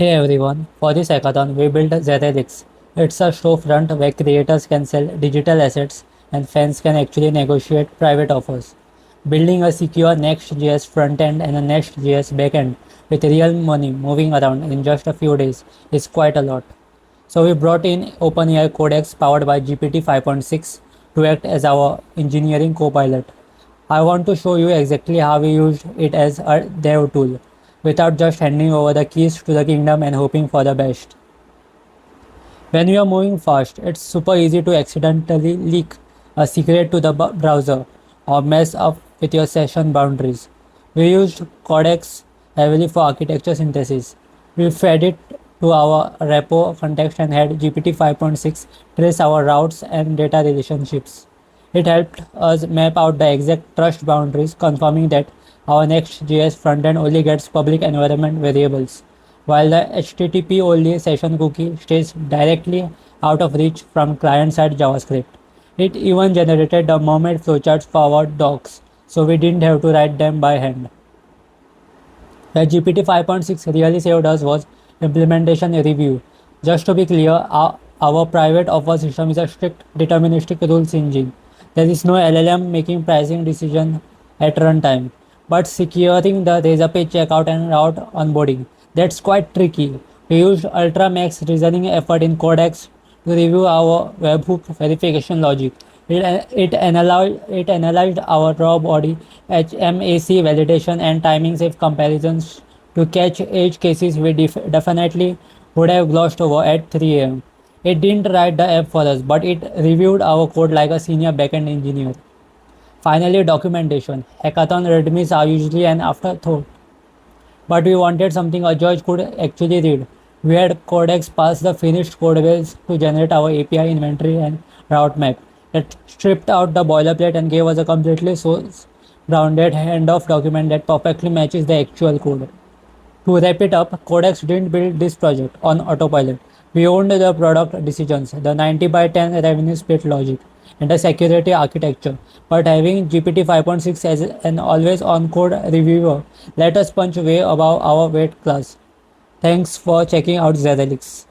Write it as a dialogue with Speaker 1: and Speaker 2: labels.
Speaker 1: Hey everyone, for this hackathon we built Zerelix. It's a storefront where creators can sell digital assets and fans can actually negotiate private offers. Building a secure Next.js frontend and a Next.js backend with real money moving around in just a few days is quite a lot. So we brought in OpenAI Codex powered by GPT 5.6 to act as our engineering co-pilot. I want to show you exactly how we used it as a dev tool, without just handing over the keys to the kingdom and hoping for the best. When you are moving fast, it's super easy to accidentally leak a secret to the browser or mess up with your session boundaries. We used Codex heavily for architecture synthesis. We fed it to our repo context and had GPT 5.6 trace our routes and data relationships. It helped us map out the exact trust boundaries, confirming that our Next.js frontend only gets public environment variables, while the HTTP only session cookie stays directly out of reach from client-side JavaScript. It even generated the Mermaid flowcharts for our docs, so we didn't have to write them by hand. Where GPT 5.6 really saved us was implementation review. Just to be clear, our private offer system is a strict deterministic rules engine. There is no LLM making pricing decision at runtime, but securing the razor-pay checkout and route onboarding. That's quite tricky. We used ultra-max reasoning effort in Codex to review our webhook verification logic. It analyzed our raw body HMAC validation and timing safe comparisons to catch edge cases we definitely would have glossed over at 3 am. It didn't write the app for us, but it reviewed our code like a senior backend engineer. Finally, documentation. Hackathon readmes are usually an afterthought, but we wanted something a judge could actually read. We had Codex pass the finished codebase to generate our API inventory and route map. It stripped out the boilerplate and gave us a completely source grounded handoff document that perfectly matches the actual code. To wrap it up, Codex didn't build this project on autopilot. We owned the product decisions, the 90 by 10 revenue split logic, and the security architecture. But having GPT 5.6 as an always on code reviewer let us punch way above our weight class. Thanks for checking out Zerelix.